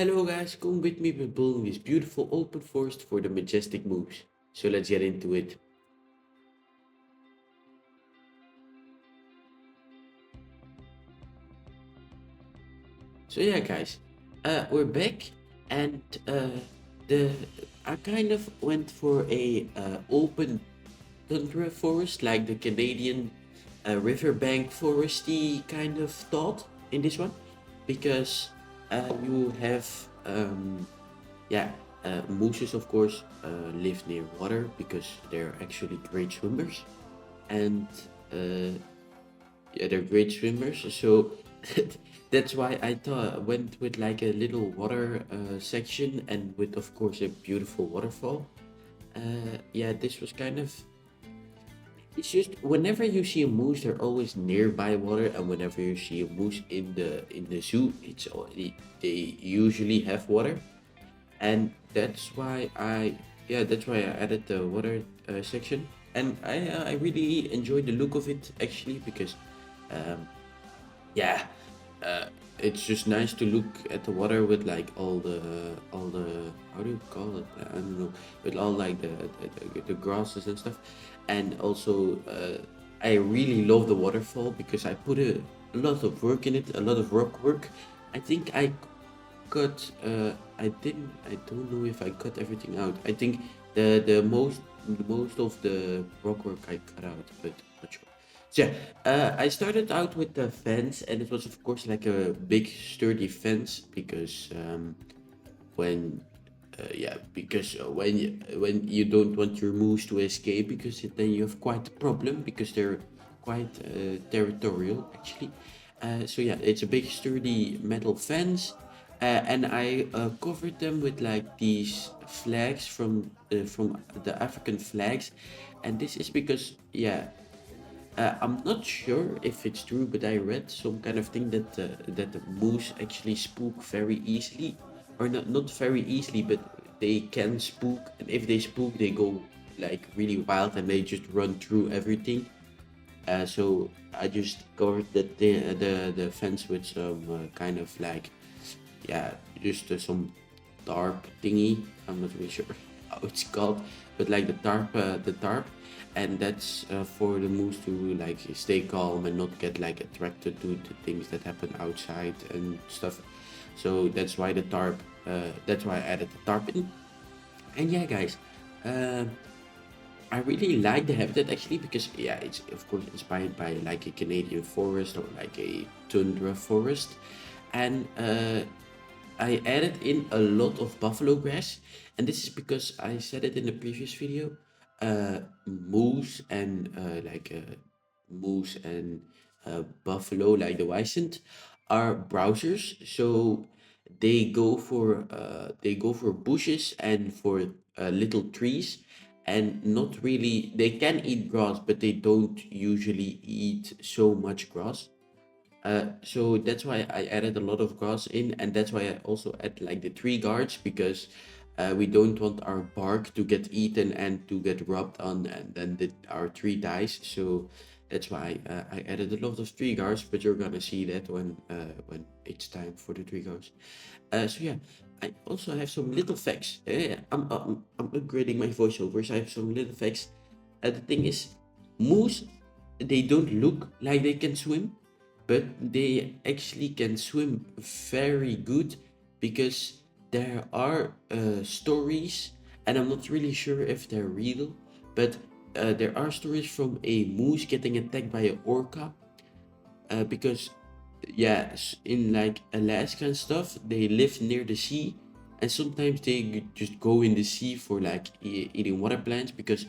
Hello guys, come with me, we're building this beautiful open forest for the majestic moose. So let's get into it. So yeah guys, we're back and the I kind of went for a open tundra forest like the Canadian riverbank foresty kind of thought in this one because you have yeah, mooses of course live near water because they're actually great swimmers, and uh, yeah, they're great swimmers. So that's why I thought went with like a little water section and with of course a beautiful waterfall. Yeah, this was kind of. It's just whenever you see a moose, they're always nearby water, and whenever you see a moose in the zoo, they usually have water, and that's why I added the water section, and I really enjoy the look of it actually because um, yeah, uh, it's just nice to look at the water with like all the how do you call it? I don't know, with all like the grasses and stuff, and also I really love the waterfall because I put a lot of work in it, a lot of rock work. I think I cut I don't know if I cut everything out. I think the most of the rock work I cut out, but not sure. So yeah, I started out with the fence, and it was of course like a big sturdy fence because when when you don't want your moose to escape, because then you have quite a problem because they're quite territorial actually. So yeah, it's a big sturdy metal fence, and I covered them with like these flags from the African flags, and this is because I'm not sure if it's true, but I read some kind of thing that the moose actually spook very easily, or not very easily, but they can spook, and if they spook, they go like really wild and they just run through everything. So I just covered the fence with some kind of like just some tarp thingy. I'm not really sure how it's called, but like the tarp, and that's for the moose to like stay calm and not get like attracted to the things that happen outside and stuff. So that's why the tarp. That's why I added the tarp in. And yeah, guys, uh, I really like the habitat actually because yeah, it's of course inspired by like a Canadian forest or like a tundra forest, and I added in a lot of buffalo grass, and this is because I said it in the previous video. Moose and moose and buffalo, like the wisent, are browsers. So they go for bushes and for little trees, and not really. They can eat grass, but they don't usually eat so much grass. So that's why I added a lot of grass in, and that's why I also add like the tree guards because we don't want our bark to get eaten and to get rubbed on, and then our tree dies. So that's why I added a lot of tree guards. But you're gonna see that when it's time for the tree guards. So yeah, I also have some little facts. I'm upgrading my voiceovers. I have some little facts. The thing is, moose, they don't look like they can swim, but they actually can swim very good because there are stories, and I'm not really sure if they're real, but there are stories from a moose getting attacked by an orca because in like Alaska and stuff, they live near the sea, and sometimes they just go in the sea for like eating water plants because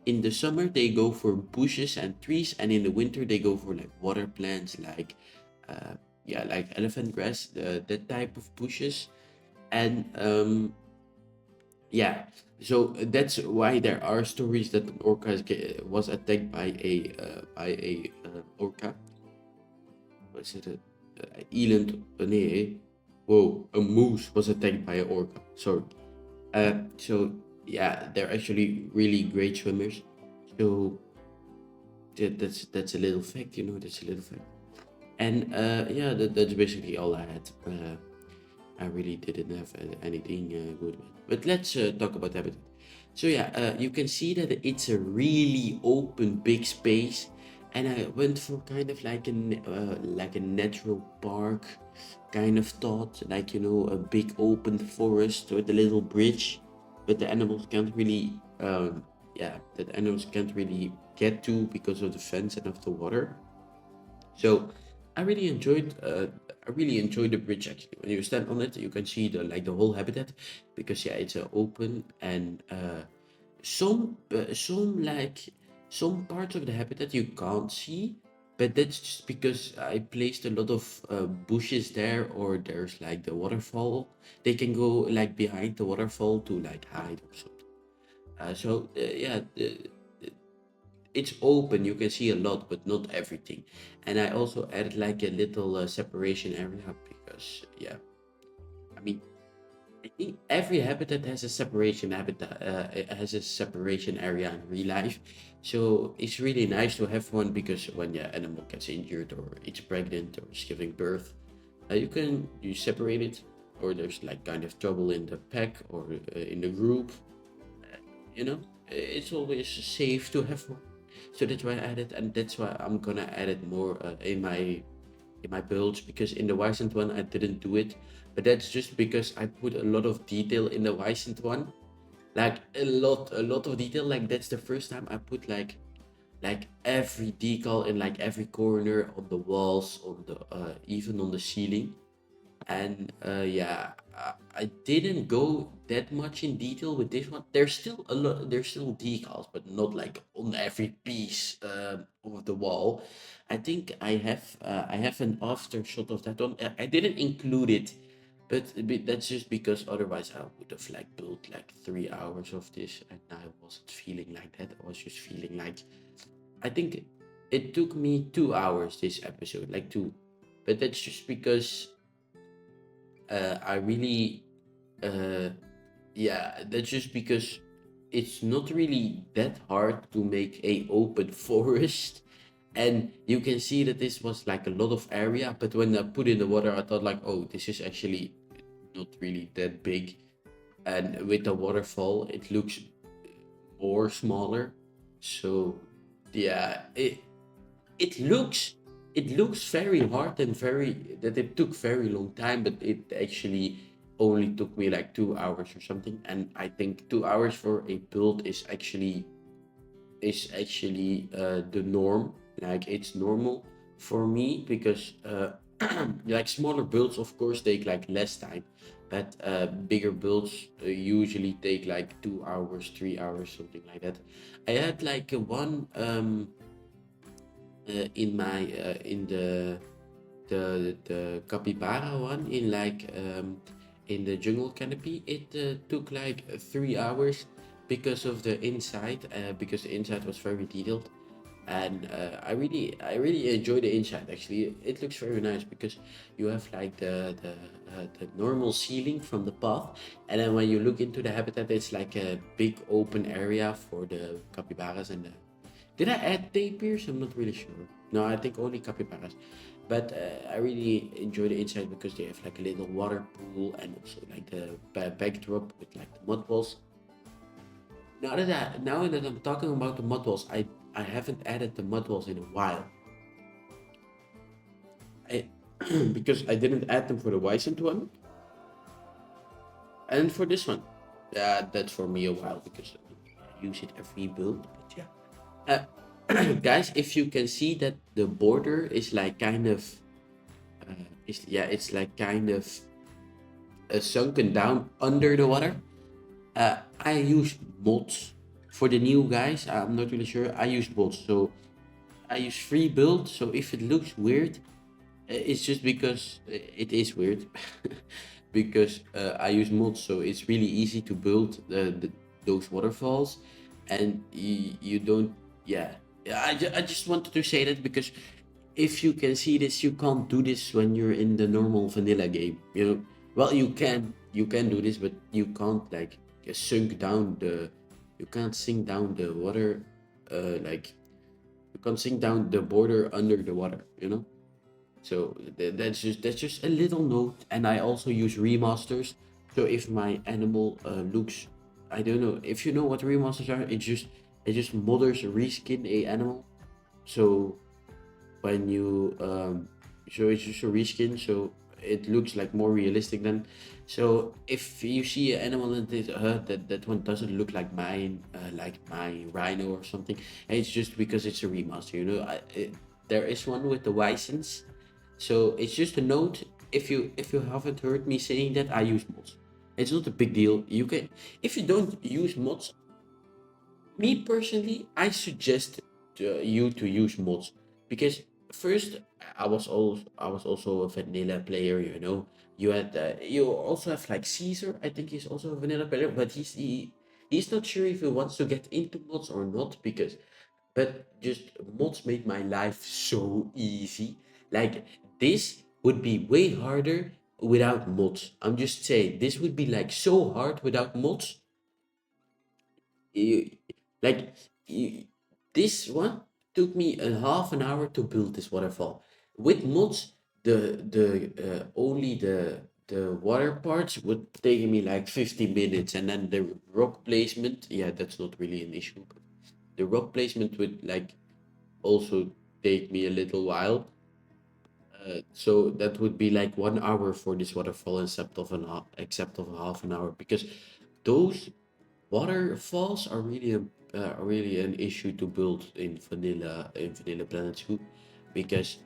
in the summer they go for bushes and trees, and in the winter they go for like water plants like uh, like elephant grass, that type of bushes, and yeah. So that's why there are stories that an orca was attacked by a orca. Was it a eland? Nee. Whoa, a moose was attacked by an orca. Sorry. So yeah, they're actually really great swimmers. So that's a little fact. That's a little fact. And yeah, that's basically all I had. I really didn't have anything good with. But let's talk about habitat. So yeah, you can see that it's a really open, big space, and I went for kind of like a natural park kind of thought, like a big open forest with a little bridge, but the animals can't really, that animals can't really get to because of the fence and of the water. So I really enjoyed the bridge actually. When you stand on it, you can see the whole habitat because yeah, it's open and some parts of the habitat you can't see, but that's just because I placed a lot of bushes there, or there's like the waterfall. They can go like behind the waterfall to like hide or something. Yeah, it's open, you can see a lot but not everything. And I also added like a little separation area because yeah, I mean, I think every habitat has a separation habitat, it has a separation area in real life. So it's really nice to have one because when the animal gets injured or it's pregnant or is giving birth, you separate it, or there's like kind of trouble in the pack or in the group. You know, it's always safe to have one. So that's why I added, and that's why I'm gonna add it more in my builds, because in the Wycent one I didn't do it, but that's just because I put a lot of detail in the Wycent one, like a lot of detail. Like that's the first time I put like every decal in like every corner on the walls, on the even on the ceiling. And yeah, I didn't go that much in detail with this one. There's still a lot, there's still decals, but not like on every piece of the wall. I think I have an after shot of that one. I didn't include it, but that's just because otherwise I would have like built like 3 hours of this, and I wasn't feeling like that. I was just feeling like, I think it took me 2 hours this episode, like two, but that's just because I really, uh, yeah, that's just because it's not really that hard to make a open forest. And you can see that this was like a lot of area, but when I put in the water, I thought like, oh, this is actually not really that big. And with the waterfall, it looks more smaller. So yeah, it looks it looks very hard and very that it took very long time, but it actually only took me like 2 hours or something. And I think 2 hours for a build is actually the norm. Like it's normal for me because like smaller builds of course take like less time, but bigger builds usually take like 2 hours, 3 hours, something like that. I had like one in my in the capybara one in in the jungle canopy. It took like 3 hours because of the inside, because the inside was very detailed. And I really enjoy the inside. Actually, it looks very nice because you have like the normal ceiling from the path, and then when you look into the habitat, it's like a big open area for the capybaras and the. Did I add tapirs? I'm not really sure. No, I think only capybaras. But I really enjoy the inside because they have like a little water pool and also like the backdrop with like the mud walls. Now that I'm talking about the mud walls, I haven't added the mud walls in a while. I because I didn't add them for the Wycent one and for this one. Yeah, that's for me a while because I use it every build. But yeah, guys, if you can see that the border is like kind of, it's like kind of sunken down under the water. I use mods for the new guys. I'm not really sure. I use mods, so I use free build. So if it looks weird, it's just because it is weird, because I use mods, so it's really easy to build those waterfalls, and you don't. Yeah, I just wanted to say that because if you can see this, you can't do this when you're in the normal vanilla game. You know, well, you can do this, but you can't like you can't sink down the water, like you can't sink down the border under the water. You know. So that's just a little note. And I also use remasters. So if my animal looks, I don't know if you know what remasters are. It just modders reskin a animal. So when you so it's just a reskin, so it looks like more realistic then. So if you see an animal and this that one doesn't look like my rhino or something, it's just because it's a remaster, there is one with the license. So it's just a note. If you haven't heard me saying that, I use mods. It's not a big deal. You can, if you don't use mods, me personally, I suggest you to use mods, because first, I was also a vanilla player. You also have like Caesar. I think he's also a vanilla player, but he's not sure if he wants to get into mods or not, but just mods made my life so easy. Like, this would be way harder without mods. I'm just saying, this would be like so hard without mods. You, like you, this one took me a half an hour to build this waterfall. With mods, the only the water parts would take me like 50 minutes, and then the rock placement, yeah, that's not really an issue. But the rock placement would like also take me a little while. So that would be like 1 hour for this waterfall except of half an hour, because those waterfalls are really an issue to build in Vanilla Planet 2, because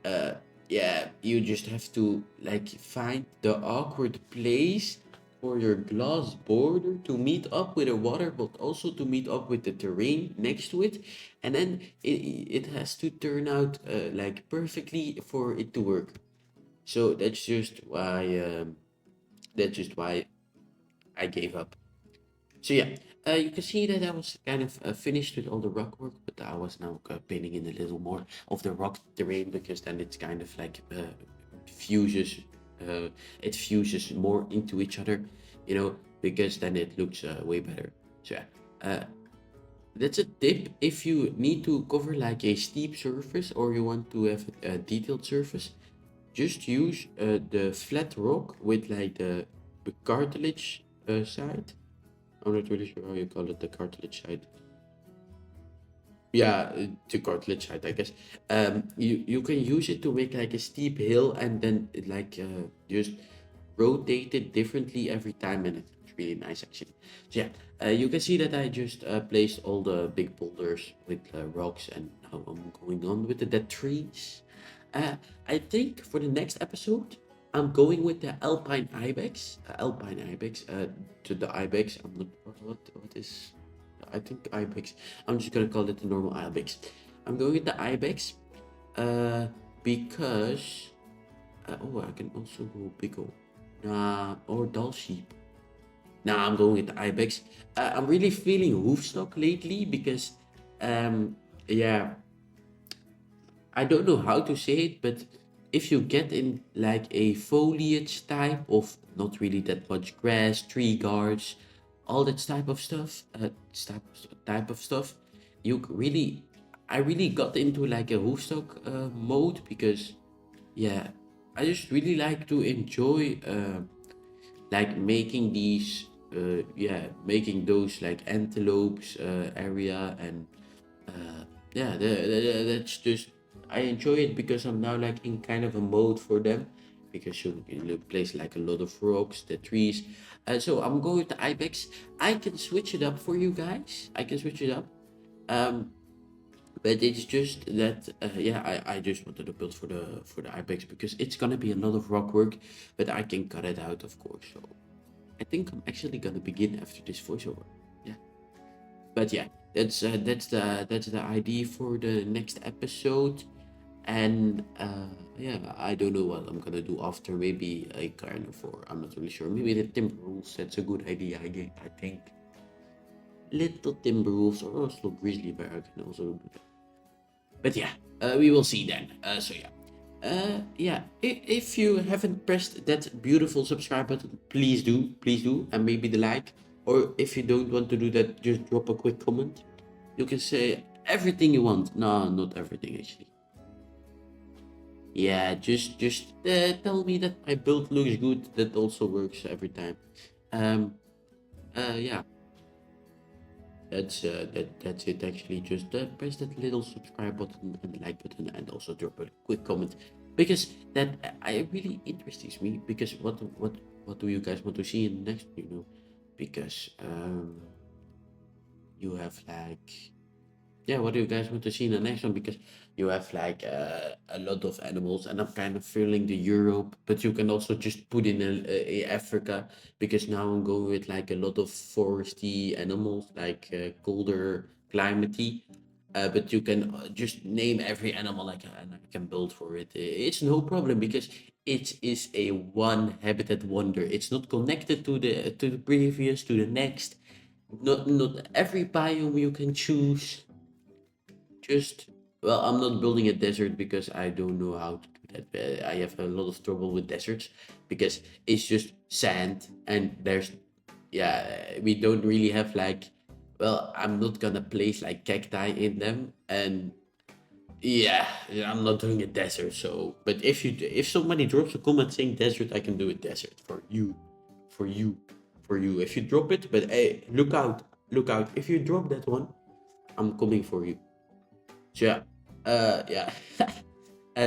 uh yeah, you just have to like find the awkward place for your glass border to meet up with the water, but also to meet up with the terrain next to it, and then it has to turn out like perfectly for it to work. So that's just why I gave up. So yeah, you can see that I was kind of finished with all the rock work, but I was now painting in a little more of the rock terrain, because then it's kind of like fuses, it fuses more into each other, because then it looks way better. So yeah, that's a tip if you need to cover like a steep surface or you want to have a detailed surface. Just use the flat rock with like the cartilage side. I'm not really sure how you call it, the cartilage side. Yeah, the cartilage side, I guess. You can use it to make like a steep hill, and then just rotate it differently every time, and it's really nice actually. So yeah, you can see that I just placed all the big boulders with rocks, and now I'm going on with the dead trees. Uh, I think for the next episode, I'm going with the Alpine Ibex. Alpine Ibex. To the Ibex. I'm not. What is? I think Ibex. I'm just gonna call it the normal Ibex. I'm going with the Ibex. Because. I can also go Pickle. Or Dull Sheep. Nah, I'm going with the Ibex. I'm really feeling Hoofstock lately because, yeah, I don't know how to say it, but if you get in like a foliage type of not really that much grass, tree guards, all that type of stuff, you really, I really got into like a hoofstock mode, because yeah, I just really like to enjoy like making those like antelopes area, and yeah, that's just, I enjoy it because I'm now like in kind of a mode for them, because you place like a lot of rocks, the trees. So I'm going with the ibex. I can switch it up for you guys. I can switch it up. Um, but it's just that yeah, I just wanted to build for the ibex because it's gonna be a lot of rock work, but I can cut it out, of course. So I think I'm actually gonna begin after this voiceover. Yeah. But yeah, that's the idea for the next episode. And yeah, I don't know what I'm gonna do after. Maybe a carnivore. I'm not really sure. Maybe the timber wolves. That's a good idea. I think little timber wolves or also grizzly bear can also do that. But yeah, we will see then. So yeah. Yeah, if you haven't pressed that beautiful subscribe button, please do, and maybe the like. Or if you don't want to do that, just drop a quick comment. You can say everything you want. No, not everything actually. Yeah, just tell me that my build looks good. That also works every time. Um, yeah, that's it actually. Just press that little subscribe button and like button, and also drop a quick comment because that I really interests me. Because what do you guys want to see in the next? Because you have like, yeah, what do you guys want to see in the next one? Because you have like a lot of animals, and I'm kind of feeling the Europe, but you can also just put in a Africa, because now I'm going with like a lot of foresty animals, like colder climatey. But you can just name every animal like, and I can build for it. It's no problem because it is a one habitat wonder. It's not connected to the previous, to the next. Not every biome you can choose. Just, well, I'm not building a desert because I don't know how to do that. I have a lot of trouble with deserts because it's just sand, and there's, yeah, we don't really have like, well, I'm not gonna place like cacti in them, and yeah, I'm not doing a desert. So, but if somebody drops a comment saying desert, I can do a desert for you, for you, for you. If you drop it, but hey, look out! If you drop that one, I'm coming for you. So yeah, yeah.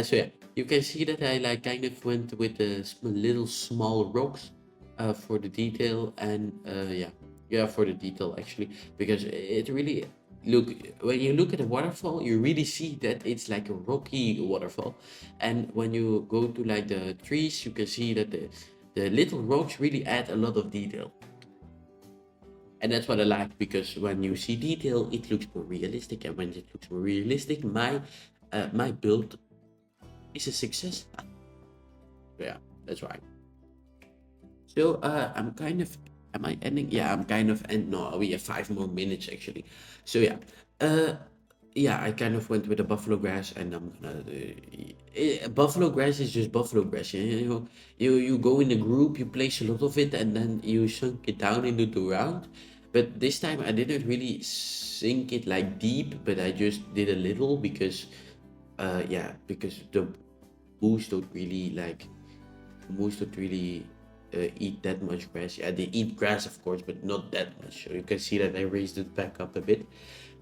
So yeah, you can see that I like kind of went with the little small rocks, for the detail, and yeah, for the detail actually, because it really look, when you look at a waterfall, you really see that it's like a rocky waterfall, and when you go to like the trees, you can see that the little rocks really add a lot of detail. And that's what I like, because when you see detail, it looks more realistic, and when it looks more realistic, my build is a success. Yeah, that's right. So I'm kind of, am I ending? Yeah, I'm kind of end. No, we have 5 more minutes actually. So yeah, uh, yeah, I kind of went with the buffalo grass, and I'm gonna. Buffalo grass is just buffalo grass. You go in a group, you place a lot of it, and then you sink it down into the ground. But this time I didn't really sink it like deep, but I just did a little because, yeah, because the moose don't really like moose don't really eat that much grass. Yeah, they eat grass, of course, but not that much. So you can see that I raised it back up a bit.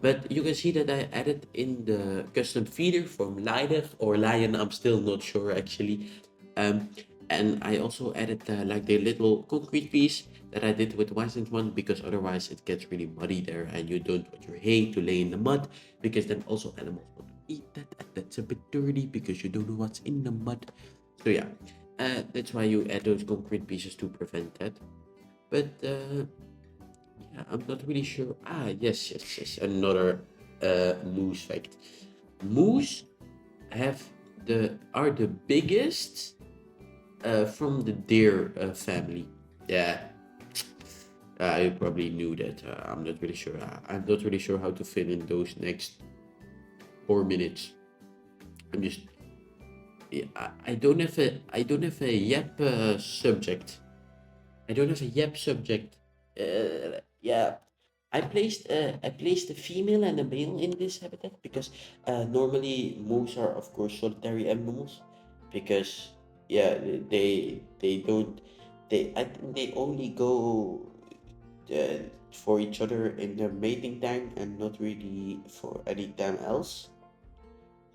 But you can see that I added in the custom feeder from Leider or Lion. I'm still not sure actually. Um, and I also added like the little concrete piece that I did with one, because otherwise it gets really muddy there, and you don't want your hay to lay in the mud, because then also animals want to eat that, and that's a bit dirty because you don't know what's in the mud. So yeah, that's why you add those concrete pieces to prevent that. But yeah, I'm not really sure. Ah, yes. Another moose fact. Moose have are the biggest from the deer family. Yeah, you probably knew that. I'm not really sure. I'm not really sure how to fill in those next 4 minutes. I'm just. Yeah, I don't have a yep subject. I don't have a yep subject. Yeah, I placed a female and a male in this habitat because normally moose are of course solitary animals, because yeah, they don't, they, I think they only go for each other in their mating time, and not really for any time else.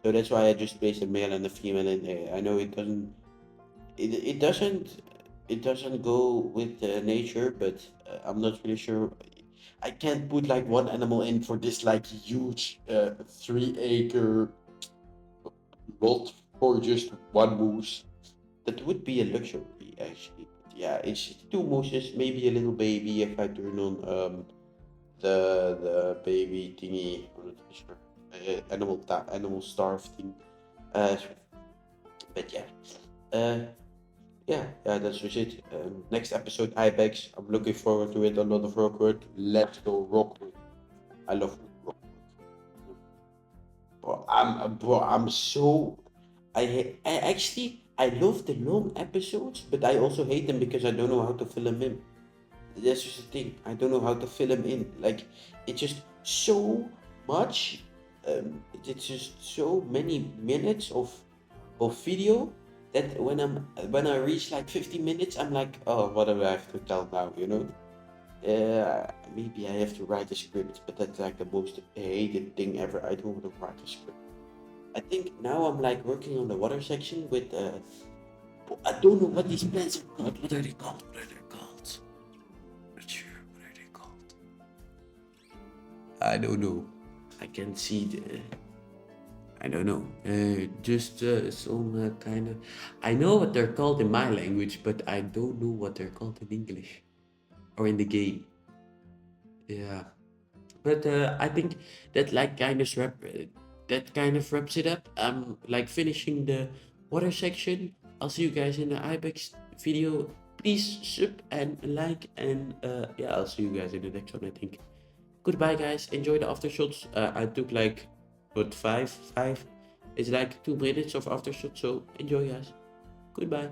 So that's why I just placed a male and a female in there. I know it doesn't, it doesn't go with nature, but I'm not really sure. I can't put like one animal in for this like huge 3 acre lot for just one moose. That would be a luxury actually. But yeah, it's two mooses, maybe a little baby if I turn on the baby thingy. I'm not really sure. Animal starve thing. Uh, but yeah. Uh, yeah, that's just it. Next episode, Ibex. I'm looking forward to it. A lot of Rockwood. Let's go Rockwood. I love Rockwood. Bro, I'm so. I actually I love the long episodes, but I also hate them because I don't know how to fill them in. That's just the thing. I don't know how to fill them in. Like, it's just so much. It's just so many minutes of of video that when I reach like 50 minutes, I'm like, oh, what do I have to tell now? Maybe I have to write a script, but that's like the most hated thing ever. I don't want to write a script. I think now I'm like working on the water section with I don't know what these plants are called. What are they called? What are they called? Not sure. What are they called? I don't know. I can see the. I don't know. Just some kind of. I know what they're called in my language, but I don't know what they're called in English or in the game. Yeah, but I think that like that kind of wraps it up. I'm like finishing the water section. I'll see you guys in the Ibex video. Please sub and like, and yeah, I'll see you guys in the next one. I think. Goodbye, guys. Enjoy the aftershots. I took like what five. It's like 2 minutes of aftershots, so enjoy, guys. Goodbye.